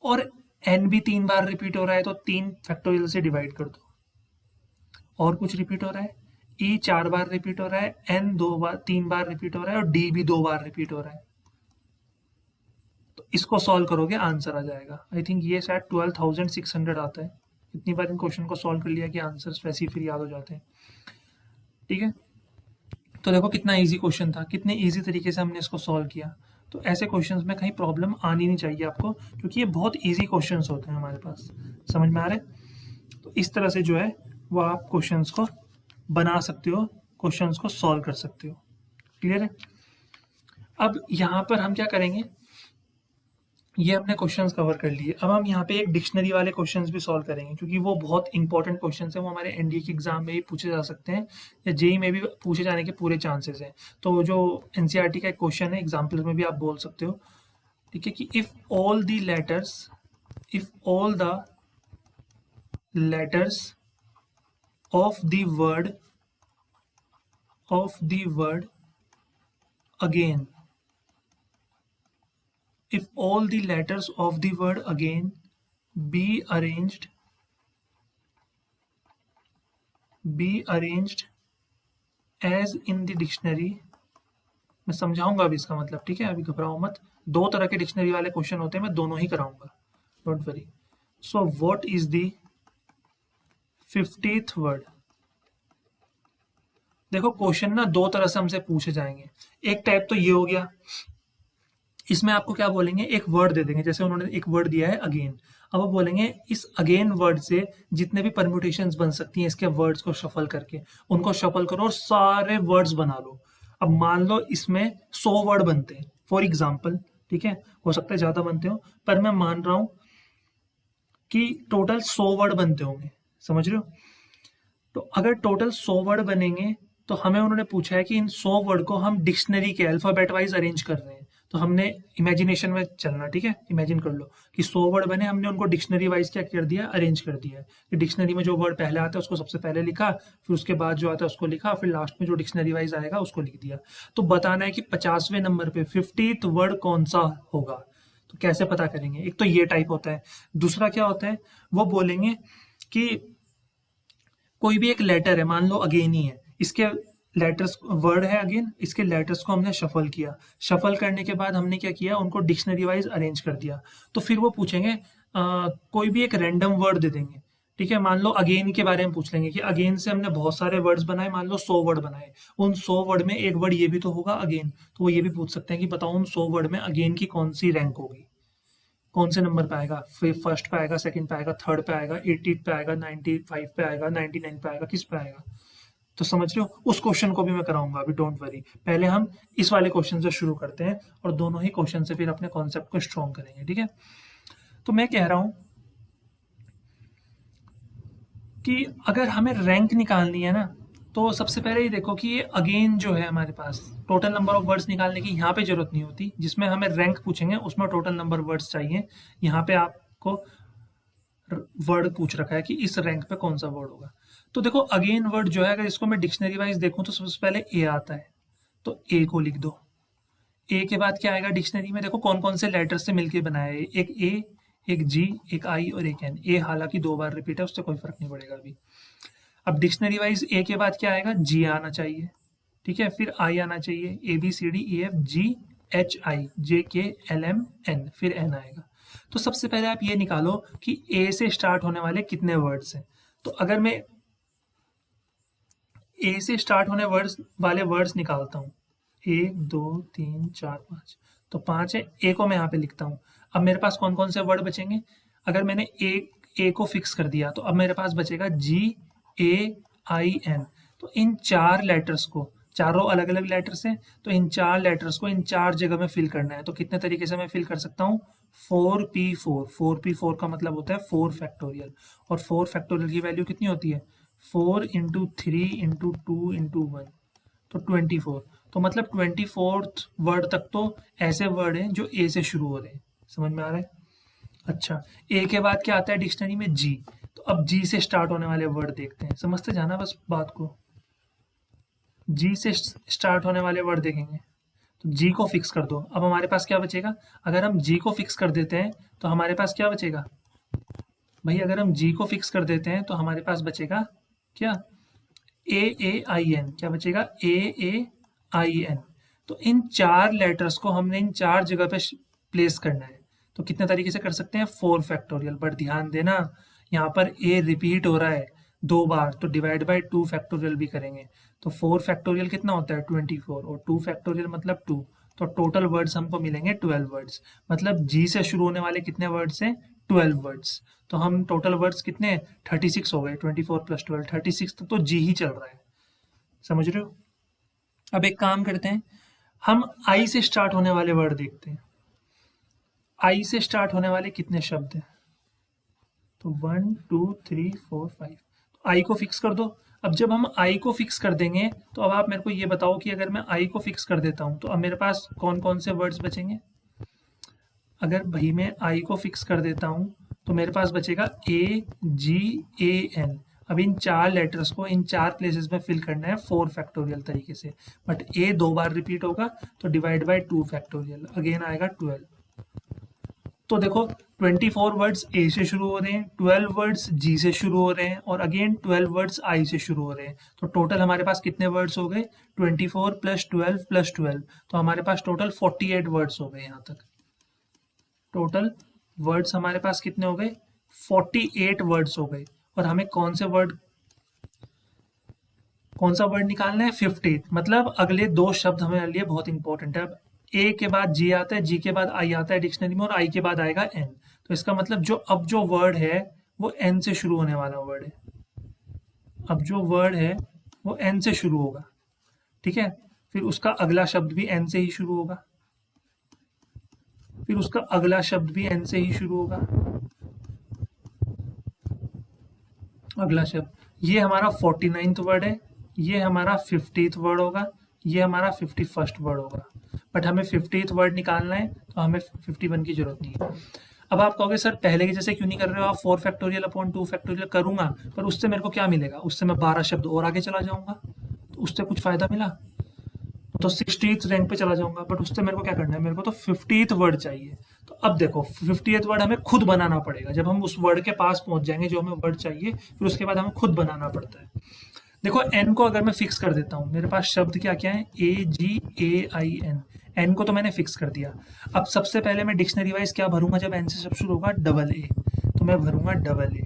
और एन भी 3 बार रिपीट हो रहा है, तो 3 फैक्टोरियल से डिवाइड कर दो। और कुछ रिपीट हो रहा है, ई 4 बार रिपीट हो रहा है, एन 3 बार रिपीट हो रहा है और डी भी 2 बार रिपीट हो रहा है। तो इसको सॉल्व करोगे आंसर आ जाएगा। आई थिंक ये शायद 12,600 आता है। इतनी बार इन क्वेश्चन को सॉल्व कर लिया कि आंसर वैसे ही फिर याद हो जाते हैं। ठीक है, तो देखो कितना इजी क्वेश्चन था, कितने इजी तरीके से हमने इसको सॉल्व किया। तो ऐसे क्वेश्चंस में कहीं प्रॉब्लम आनी नहीं चाहिए आपको, क्योंकि ये बहुत इजी क्वेश्चंस होते हैं हमारे पास। समझ में आ रहा है? तो इस तरह से जो है वो आप क्वेश्चंस को बना सकते हो, क्वेश्चंस को सॉल्व कर सकते हो। क्लियर है? अब यहाँ पर हम क्या करेंगे, ये हमने क्वेश्चंस कवर कर लिए। अब हम यहाँ पे एक डिक्शनरी वाले क्वेश्चंस भी सॉल्व करेंगे, क्योंकि वो बहुत इंपॉर्टेंट क्वेश्चंस हैं। वो हमारे एनडीए के एग्जाम में भी पूछे जा सकते हैं या जेई में भी पूछे जाने के पूरे चांसेस हैं। तो जो एनसीईआरटी का एक क्वेश्चन है, एग्जाम्पल में भी आप बोल सकते हो। ठीक है, कि if all the letters of the word again, if all the letters of the word again be arranged as in the dictionary। मैं समझाऊंगा अभी इसका मतलब, ठीक है, अभी घबराओ मत। दो तरह के डिक्शनरी वाले क्वेश्चन होते हैं, मैं दोनों ही कराऊंगा, don't worry. So what is the 50th word. देखो क्वेश्चन ना दो तरह से हमसे पूछे जाएंगे। एक टाइप तो ये हो गया, इसमें आपको क्या बोलेंगे, एक वर्ड दे देंगे, जैसे उन्होंने एक वर्ड दिया है अगेन। अब वो बोलेंगे इस अगेन वर्ड से जितने भी परम्यूटेशंस बन सकती हैं इसके वर्ड्स को शफल करके, उनको शफल करो और सारे वर्ड्स बना लो। अब मान लो इसमें 100 वर्ड बनते हैं फॉर एग्जाम्पल, ठीक है, हो सकता है ज्यादा बनते हो, पर मैं मान रहा हूं कि टोटल 100 वर्ड बनते होंगे, समझ रहे हो। तो अगर टोटल 100 वर्ड बनेंगे तो हमें उन्होंने पूछा है कि इन 100 वर्ड को हम डिक्शनरी के अल्फाबेट वाइज अरेंज कर रहे हैं। तो हमने इमेजिनेशन में चलना, ठीक है, इमेजिन कर लो कि 100 वर्ड बने, हमने उनको डिक्शनरी वाइज क्या कर दिया, अरेंज कर दिया है कि डिक्शनरी में जो वर्ड पहले आता है उसको सबसे पहले लिखा, फिर उसके बाद जो आता है उसको लिखा, फिर लास्ट में जो डिक्शनरी वाइज आएगा उसको लिख दिया। तो बताना है कि 50वें नंबर पे 50th वर्ड कौन सा होगा। तो कैसे पता करेंगे, एक तो ये टाइप होता है। दूसरा क्या होता है, वो बोलेंगे कि कोई भी एक लेटर है, मान लो अगेन ही है, इसके लेटर्स वर्ड है अगेन, इसके लेटर्स को हमने शफल किया, शफल करने के बाद हमने क्या किया, उनको डिक्शनरी वाइज अरेंज कर दिया। तो फिर वो पूछेंगे कोई भी एक रैंडम वर्ड दे देंगे, ठीक है, मान लो अगेन के बारे में पूछ लेंगे कि अगेन से हमने बहुत सारे वर्ड्स बनाए, मान लो 100 वर्ड बनाए, उन 100 वर्ड में एक वर्ड ये भी तो होगा अगेन। तो वो ये भी पूछ सकते हैं कि बताओ उन 100 वर्ड में अगेन की कौन सी रैंक होगी, कौन से नंबर पे आएगा, फिर फर्स्ट पे आएगा, सेकंड पे आएगा, थर्ड पे आएगा, 80 पे आएगा, 95 पे आएगा, 99 पे आएगा, किस पे आएगा। तो समझ रहे हो, उस क्वेश्चन को भी मैं कराऊंगा अभी, डोंट वरी। पहले हम इस वाले क्वेश्चन से शुरू करते हैं और दोनों ही क्वेश्चन से फिर अपने कॉन्सेप्ट को स्ट्रॉन्ग करेंगे, ठीक है। तो मैं कह रहा हूं कि अगर हमें रैंक निकालनी है ना, तो सबसे पहले ये देखो कि ये अगेन जो है हमारे पास टोटल नंबर ऑफ वर्ड्स निकालने की यहाँ पे जरूरत नहीं होती, जिसमें हमें रैंक पूछेंगे उसमें टोटल नंबर वर्ड्स चाहिए। यहाँ पे आपको वर्ड पूछ रखा है कि इस रैंक पे कौन सा वर्ड होगा। तो देखो अगेन वर्ड जो है, अगर इसको मैं डिक्शनरी वाइज देखूं तो सबसे पहले ए आता है, तो ए को लिख दो। ए के बाद क्या आएगा डिक्शनरी में, देखो कौन कौन से लेटर से मिलकर बनाया है, एक ए, एक जी, एक आई और एक एन। ए हालांकि 2 बार रिपीट है, उससे कोई फर्क नहीं पड़ेगा अभी। अब डिक्शनरी वाइज ए के बाद क्या आएगा, जी आना चाहिए, ठीक है, फिर आई आना चाहिए, A B C D E F G H I J K L M N, फिर एन आएगा। तो सबसे पहले आप ये निकालो कि ए से स्टार्ट होने वाले कितने वर्ड्स हैं। तो अगर मैं ए से स्टार्ट होने वाले वर्ड्स निकालता हूँ, 1 2 3 4 5, तो 5 है, ए को मैं यहाँ पे लिखता हूँ। अब मेरे पास कौन कौन से वर्ड बचेंगे, अगर मैंने ए को फिक्स कर दिया तो अब मेरे पास बचेगा जी ए आई एन। तो इन 4 लेटर्स को, चारों अलग अलग लेटर्स हैं, तो इन 4 लेटर्स को इन 4 जगह में फिल करना है। तो कितने तरीके से मैं फिल कर सकता हूँ, 4p4। 4p4 का मतलब होता है 4 फैक्टोरियल, और 4 फैक्टोरियल की वैल्यू कितनी होती है, 4 इंटू 3 इंटू 2 इंटू 1, तो 24। तो मतलब 24th वर्ड तक तो ऐसे वर्ड हैं जो ए से शुरू हो रहे हैं, समझ में आ रहा है। अच्छा, ए के बाद क्या आता है डिक्शनरी में, जी। तो अब जी से स्टार्ट होने वाले वर्ड देखते हैं, समझते जाना बस बात को। जी से स्टार्ट होने वाले वर्ड देखेंगे, तो जी को फिक्स कर दो। अब हमारे पास क्या बचेगा, अगर हम जी को फिक्स कर देते हैं तो हमारे पास क्या बचेगा भाई, अगर हम जी को फिक्स कर देते हैं तो हमारे पास बचेगा क्या, ए आई एन। क्या बचेगा, ए आई एन। तो इन 4 लेटर्स को हमने इन 4 जगह पे प्लेस करना है। तो कितने तरीके से कर सकते हैं, 4 फैक्टोरियल। बट ध्यान देना यहाँ पर ए रिपीट हो रहा है 2 बार, तो डिवाइड बाय 2 फैक्टोरियल भी करेंगे। तो 4 फैक्टोरियल कितना होता है, 24, और 2 फैक्टोरियल मतलब 2। तो टोटल वर्ड्स हमको मिलेंगे 12 वर्ड्स। मतलब जी से शुरू होने वाले कितने वर्ड्स हैं, 12 वर्ड्स। तो हम टोटल वर्ड्स कितने, 36 हो गए, 24 प्लस 12 36, तो जी ही चल रहा है, समझ रहे हो। अब एक काम करते हैं, हम आई से स्टार्ट होने वाले वर्ड देखते हैं। आई से स्टार्ट होने वाले कितने शब्द हैं, तो 1 2 3 4 5। तो आई को फिक्स कर दो। अब जब हम आई को फिक्स कर देंगे तो अब आप मेरे को ये बताओ कि अगर मैं आई को फिक्स कर देता हूं तो अब मेरे पास कौन कौन से वर्ड्स बचेंगे। अगर भाई मैं आई को फिक्स कर देता हूं तो मेरे पास बचेगा ए जी ए एन। अब इन 4 लेटर्स को इन 4 प्लेसेस में फिल करना है 4 फैक्टोरियल तरीके से, बट ए 2 बार रिपीट होगा तो डिवाइड बाय 2 फैक्टोरियल, अगेन आएगा 12। तो देखो 24 वर्ड्स ए से शुरू हो रहे हैं, 12 वर्ड्स जी से शुरू हो रहे हैं और अगेन 12 वर्ड्स आई से शुरू हो रहे हैं। तो टोटल हमारे पास कितने वर्ड्स हो गए? 24 प्लस 12 प्लस 12, तो हमारे पास टोटल 48 वर्ड्स हो गए। यहाँ तक टोटल वर्ड्स हमारे पास कितने हो गए? 48 वर्ड्स हो गए। और हमें कौन सा वर्ड निकालना है? 50। मतलब अगले 2 शब्द हमारे लिए बहुत इंपॉर्टेंट है। अब ए के बाद जी आता है, जी के बाद आई आता है डिक्शनरी में और आई के बाद आएगा एन। तो इसका मतलब जो वर्ड है वो एन से शुरू होने वाला वर्ड है। अब जो वर्ड है वो एन से शुरू होगा, ठीक है। फिर उसका अगला शब्द भी एन से ही शुरू होगा, फिर उसका अगला शब्द भी एन से ही शुरू होगा, अगला शब्द। ये हमारा 49th वर्ड है, ये हमारा 50th वर्ड होगा, ये हमारा 51st वर्ड होगा। बट हमें 50th वर्ड निकालना है तो हमें 51 की जरूरत नहीं है। अब आप कहोगे सर पहले के जैसे क्यों नहीं कर रहे हो आप? 4 फैक्टोरियल अपॉन 2 फैक्टोरियल करूंगा, पर उससे मेरे को क्या मिलेगा? उससे मैं 12 शब्द और आगे चला जाऊंगा, तो उससे कुछ फायदा मिला? तो 60th रैंक पे चला जाऊंगा, बट उससे मेरे को क्या करना है? मेरे को तो 50th वर्ड चाहिए। तो अब देखो 50th वर्ड हमें खुद बनाना पड़ेगा। जब हम उस वर्ड के पास पहुंच जाएंगे जो हमें वर्ड चाहिए, फिर उसके बाद हमें खुद बनाना पड़ता है। देखो एन को अगर मैं फिक्स कर देता हूँ, मेरे पास शब्द क्या क्या है? AGAIN। एन को तो मैंने फिक्स कर दिया। अब सबसे पहले मैं डिक्शनरी वाइज क्या भरूंगा? जब एन से शब्द शुरू होगा डबल ए, तो मैं भरूंगा डबल ए।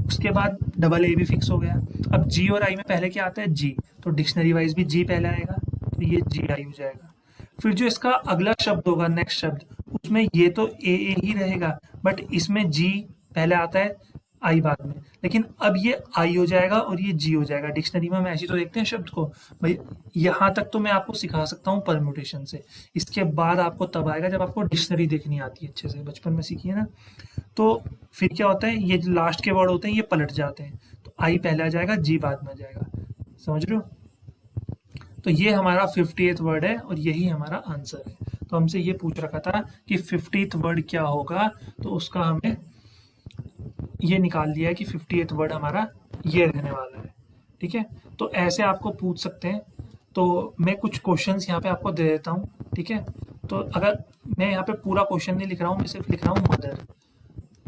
उसके बाद डबल ए भी फिक्स हो गया। अब जी और आई में पहले क्या आता है? जी, तो डिक्शनरी वाइज भी जी पहले आएगा, तो ये जी आई हो जाएगा। फिर जो इसका अगला शब्द होगा, नेक्स्ट शब्द, उसमें ये तो ए ही रहेगा, बट इसमें जी पहले आता है, आई बाद में। लेकिन अब ये आई हो जाएगा और ये जी हो जाएगा। डिक्शनरी में हम ऐसे तो देखते हैं शब्द को भाई। यहाँ तक तो मैं आपको सिखा सकता हूँ परम्यूटेशन से, इसके बाद आपको तब आएगा जब आपको डिक्शनरी देखनी आती है अच्छे से, बचपन में सीखी है ना। तो फिर क्या होता है? ये जो लास्ट के वर्ड होते हैं ये पलट जाते हैं, तो आई पहले आ जाएगा, जी बाद में आ जाएगा। समझ रहे हो? तो ये हमारा 50th वर्ड है और यही हमारा आंसर है। तो हमसे ये पूछ रखा था कि 50th वर्ड क्या होगा, तो उसका हमने ये निकाल लिया है कि 50th वर्ड हमारा ये रहने वाला है। ठीक है, तो ऐसे आपको पूछ सकते हैं। तो मैं कुछ क्वेश्चंस यहाँ पे आपको दे देता हूँ, ठीक है। तो अगर मैं यहाँ पे पूरा क्वेश्चन नहीं लिख रहा हूँ, मैं सिर्फ लिख रहा हूँ मदर।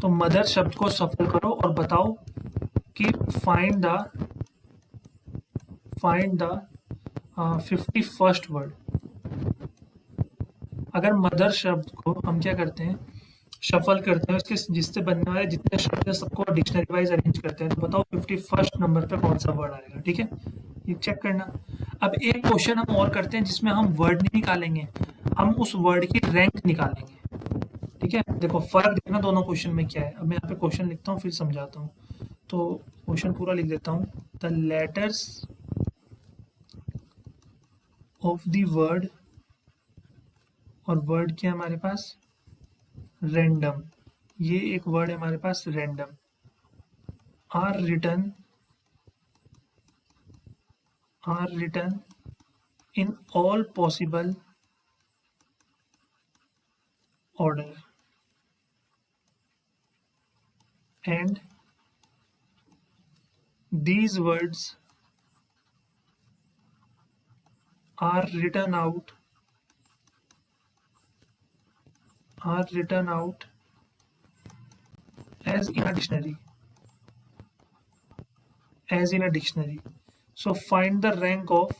तो मदर शब्द को सफल करो और बताओ कि फाइंड द 51st वर्ड। अगर मदर शब्द को हम क्या करते हैं? शफल करते हैं, उसके जिससे बनने वाले जितने शब्द हैं सबको डिक्शनरी वाइज अरेंज करते हैं। तो बताओ 51st नंबर पे कौन सा वर्ड आएगा? ठीक है, ये चेक करना। अब एक क्वेश्चन हम और करते हैं जिसमें हम वर्ड नहीं निकालेंगे, हम उस वर्ड की रैंक निकालेंगे। ठीक है, देखो फर्क देखना दोनों क्वेश्चन में क्या है। अब मैं यहाँ पे क्वेश्चन लिखता हूँ फिर समझाता हूँ। तो क्वेश्चन पूरा लिख देता हूँ। The letters of the word, और वर्ड क्या है हमारे पास? रैंडम। ये एक वर्ड है हमारे पास random. Are written in all possible order and these words are written out as in a dictionary. So find the rank of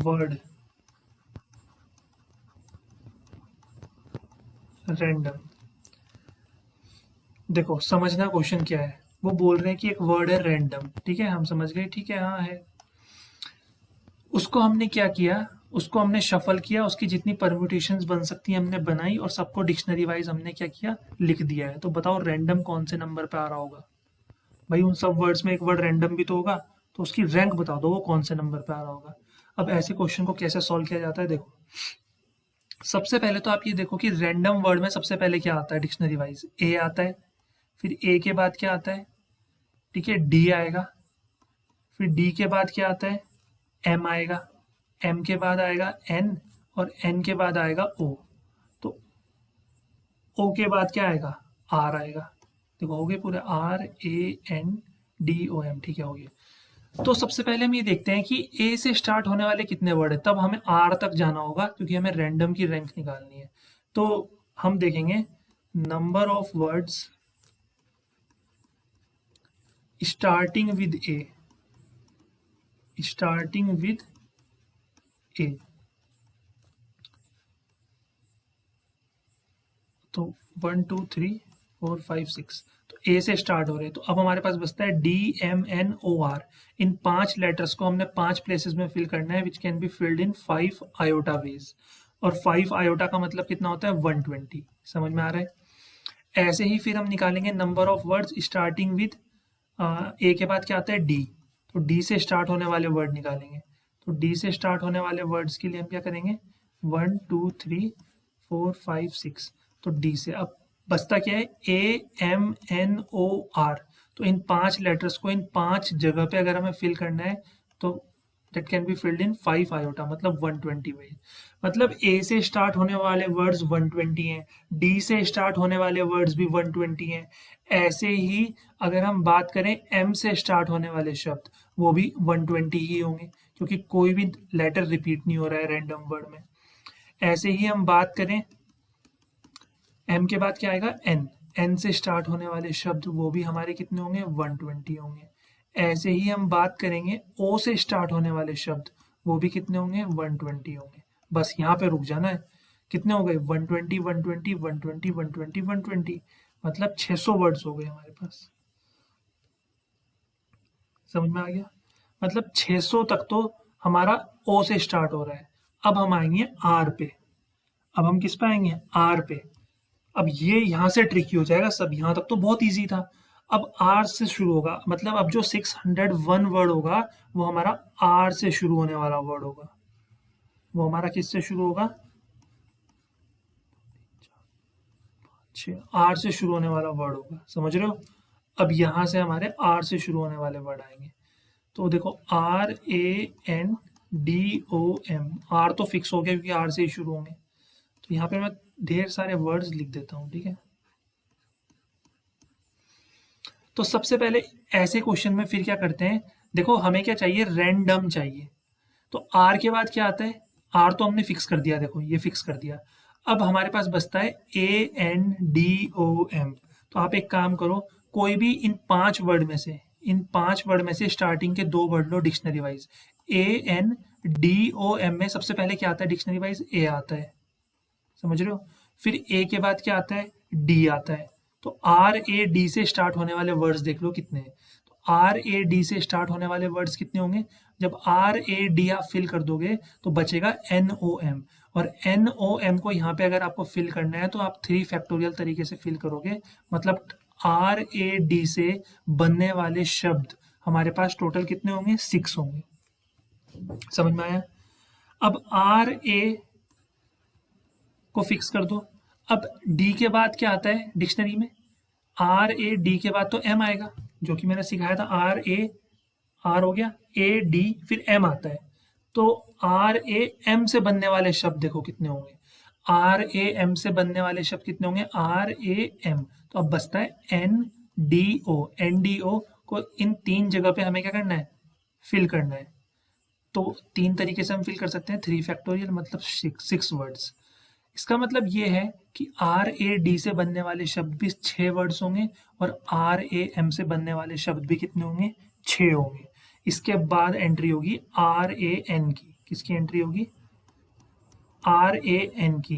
word random। देखो समझना क्वेश्चन क्या है। वो बोल रहे हैं कि एक वर्ड है रैंडम, ठीक है, हम समझ गए, ठीक है, हाँ है। उसको हमने क्या किया? उसको हमने शफल किया, उसकी जितनी परम्यूटेशंस बन सकती हैं हमने बनाई और सबको डिक्शनरी वाइज हमने क्या किया? लिख दिया है। तो बताओ रैंडम कौन से नंबर पे आ रहा होगा? भाई उन सब वर्ड्स में एक वर्ड रैंडम भी तो होगा, तो उसकी रैंक बता दो वो कौन से नंबर पे आ रहा होगा। अब ऐसे क्वेश्चन को कैसे सॉल्व किया जाता है? देखो सबसे पहले तो आप ये देखो कि रैंडम वर्ड में सबसे पहले क्या आता है डिक्शनरी वाइज? ए आता है, फिर ए के बाद क्या आता है? ठीक है, डी आएगा, फिर डी के बाद क्या आता है? एम आएगा, एम के बाद आएगा एन, और एन के बाद आएगा ओ। तो ओ के बाद क्या आएगा, आर आएगा। देखो हो गए पूरे, RANDOM, ठीक है हो गया। तो सबसे पहले हम ये देखते हैं कि ए से स्टार्ट होने वाले कितने वर्ड है, तब हमें आर तक जाना होगा क्योंकि हमें रैंडम की रैंक निकालनी है। तो हम देखेंगे number of words starting with A, starting with A. तो 1 2 3 4 5 6, तो ए से स्टार्ट हो रहे हैं। तो अब हमारे पास बचता है DMNOR। इन 5 लेटर्स को हमने 5 प्लेसेस में फिल करना है, which can be filled in 5 iota ways. और 5 आयोटा का मतलब कितना होता है, 120। समझ में आ रहा है। ऐसे ही फिर हम निकालेंगे number of words starting with A के बाद क्या आता है, डी। तो डी से स्टार्ट होने वाले वर्ड निकालेंगे। तो डी से स्टार्ट होने वाले वर्ड्स के लिए हम क्या करेंगे, 1 2 3 4 5 6। तो डी से अब बचता क्या है, AMNOR। तो इन 5 लेटर्स को इन 5 जगह पे अगर हमें फिल करना है तो that can be filled in 5 iota, मतलब 120 वे। मतलब ए से स्टार्ट होने वाले वर्ड्स 120 हैं, डी से स्टार्ट होने वाले वर्ड्स भी 120 हैं। ऐसे ही अगर हम बात करें एम से स्टार्ट होने वाले शब्द, वो भी 120 ही होंगे क्योंकि कोई भी लेटर रिपीट नहीं हो रहा है रैंडम वर्ड में। ऐसे ही हम बात करें एम के बाद क्या आएगा, एन। एन से स्टार्ट होने वाले शब्द वो भी हमारे कितने होंगे, 120 होंगे। ऐसे ही हम बात करेंगे ओ से स्टार्ट होने वाले शब्द, वो भी कितने होंगे, 120 होंगे। बस यहाँ पे रुक जाना है। कितने हो गए, 120 120 120 120 120, मतलब 600 वर्ड्स हो गए हमारे पास। समझ में आ गया। मतलब 600 तक तो हमारा ओ से स्टार्ट हो रहा है। अब हम आएंगे आर पे। अब हम किस पे आएंगे, आर पे। अब ये यहाँ से ट्रिकी हो जाएगा सब, यहाँ तक तो बहुत इजी था। अब आर से शुरू होगा, मतलब अब जो 601 वर्ड होगा वो हमारा आर से शुरू होने वाला वर्ड होगा। वो हमारा किससे शुरू होगा, आर से शुरू होने वाला वर्ड होगा। समझ रहे हो। अब यहाँ से हमारे आर से शुरू होने वाले वर्ड आएंगे। तो देखो RANDOM, आर तो फिक्स हो गया क्योंकि आर से ही शुरू होंगे। तो यहाँ पे मैं ढेर सारे वर्ड्स लिख देता हूँ, ठीक है। तो सबसे पहले ऐसे क्वेश्चन में फिर क्या करते हैं, देखो हमें क्या चाहिए, रैंडम चाहिए। तो आर के बाद क्या आता है, आर तो हमने फिक्स कर दिया, देखो ये फिक्स कर दिया। अब हमारे पास बचता है ANDOM। तो आप एक काम करो, कोई भी इन 5 वर्ड में से, इन 5 वर्ड में से स्टार्टिंग के 2 वर्ड लो डिक्शनरी वाइज। ANDOM में सबसे पहले क्या आता है डिक्शनरी वाइज, ए आता है। समझ रहे हो। फिर ए के बाद क्या आता है, डी आता है। तो RAD से स्टार्ट होने वाले वर्ड्स देख लो कितने हैं। तो RAD से स्टार्ट होने वाले वर्ड्स कितने होंगे, जब RAD आप फिल कर दोगे तो बचेगा NOM। और NOM को यहाँ पे अगर आपको फिल करना है तो आप 3 फैक्टोरियल तरीके से फिल करोगे। मतलब RAD से बनने वाले शब्द हमारे पास टोटल कितने होंगे, 6 होंगे। समझ में आया। अब RA को फिक्स कर दो। अब डी के बाद क्या आता है डिक्शनरी में, RAD के बाद तो M आएगा, जो कि मैंने सिखाया था। आर हो गया, AD, फिर M आता है। तो RAM से बनने वाले शब्द देखो कितने होंगे, RAM से बनने वाले शब्द कितने होंगे, RAM। तो अब बचता है NDO को इन 3 जगह पे हमें क्या करना है, फिल करना है। तो 3 तरीके से हम फिल कर सकते हैं, 3 फैक्टोरियल मतलब 6 वर्ड्स। इसका मतलब ये है कि RAD से बनने वाले शब्द भी 6 वर्ड्स होंगे और RAM से बनने वाले शब्द भी कितने होंगे, 6 होंगे। इसके बाद एंट्री होगी RAN की। किसकी एंट्री होगी, RAN की।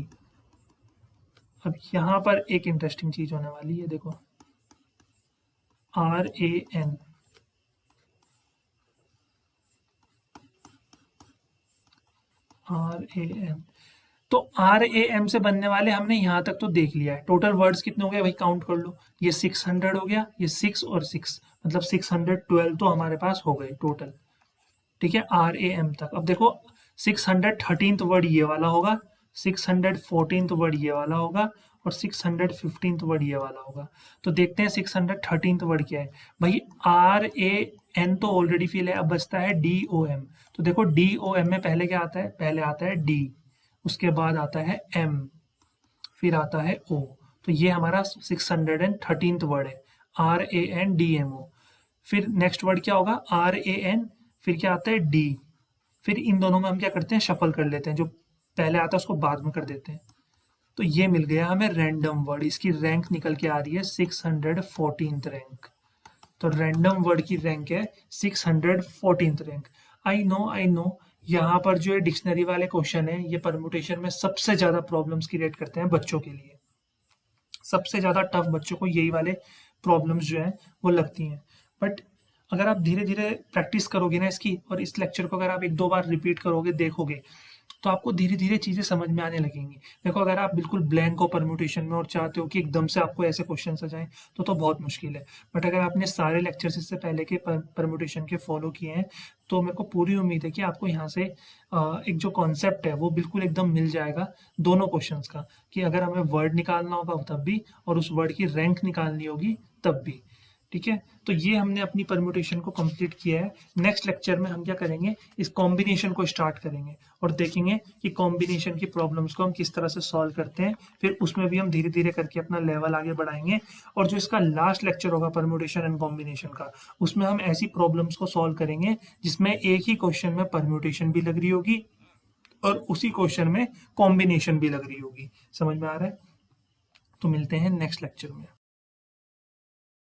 अब यहाँ पर एक इंटरेस्टिंग चीज होने वाली है, देखो RAN। तो RAM से बनने वाले हमने यहाँ तक तो देख लिया है। टोटल वर्ड्स कितने हो गए भाई, काउंट कर लो। ये 600 हो गया, ये 6 और 6, मतलब 612 तो हमारे पास हो गए टोटल। ठीक है, RAM तक। अब देखो 613th वर्ड ये वाला होगा, 614th वर्ड ये वाला होगा और 615th वर्ड ये वाला होगा। तो देखते हैं 613th वर्ड क्या है भाई। RAN तो ऑलरेडी फिल है, अब बचता है DOM। तो देखो DOM में पहले क्या आता है, पहले आता है D, उसके बाद आता है M, फिर आता है O। तो ये हमारा 613th वर्ड है, RANDMO। फिर नेक्स्ट वर्ड क्या होगा, RAN, फिर क्या आता है D। फिर इन दोनों में हम क्या करते हैं, शफल कर लेते हैं, जो पहले आता है उसको बाद में कर देते हैं। तो ये मिल गया हमें रैंडम वर्ड, इसकी रैंक निकल के आ रही है 614th रैंक। तो रैंडम वर्ड की रैंक है 614th रैंक। आई नो यहाँ पर जो ये डिक्शनरी वाले क्वेश्चन है, ये परमुटेशन में सबसे ज्यादा प्रॉब्लम्स क्रिएट करते हैं बच्चों के लिए। सबसे ज्यादा टफ बच्चों को यही वाले प्रॉब्लम्स जो है वो लगती हैं। बट अगर आप धीरे धीरे प्रैक्टिस करोगे ना इसकी, और इस लेक्चर को अगर आप एक दो बार रिपीट करोगे, देखोगे, तो आपको धीरे धीरे चीजें समझ में आने लगेंगी। देखो, अगर आप बिल्कुल ब्लैंक हो परम्यूटेशन में और चाहते हो कि एकदम से आपको ऐसे क्वेश्चन आ जाएं, तो बहुत मुश्किल है। बट अगर आपने सारे लेक्चर्स इससे पहले के परम्यूटेशन के फॉलो किए हैं, तो मेरे को पूरी उम्मीद है कि आपको यहाँ से एक जो कॉन्सेप्ट है वो बिल्कुल एकदम मिल जाएगा दोनों क्वेश्चंस का, कि अगर हमें वर्ड निकालना होगा तब भी, और उस वर्ड की रैंक निकालनी होगी तब भी। ठीक है, तो ये हमने अपनी परम्यूटेशन को कंप्लीट किया है। नेक्स्ट लेक्चर में हम क्या करेंगे, इस कॉम्बिनेशन को स्टार्ट करेंगे और देखेंगे कि कॉम्बिनेशन की प्रॉब्लम्स को हम किस तरह से सॉल्व करते हैं। फिर उसमें भी हम धीरे धीरे करके अपना लेवल आगे बढ़ाएंगे। और जो इसका लास्ट लेक्चर होगा परम्यूटेशन एंड कॉम्बिनेशन का, उसमें हम ऐसी प्रॉब्लम्स को सॉल्व करेंगे जिसमें एक ही क्वेश्चन में परम्यूटेशन भी लग रही होगी और उसी क्वेश्चन में कॉम्बिनेशन भी लग रही होगी। समझ में आ रहा है? तो मिलते हैं नेक्स्ट लेक्चर में।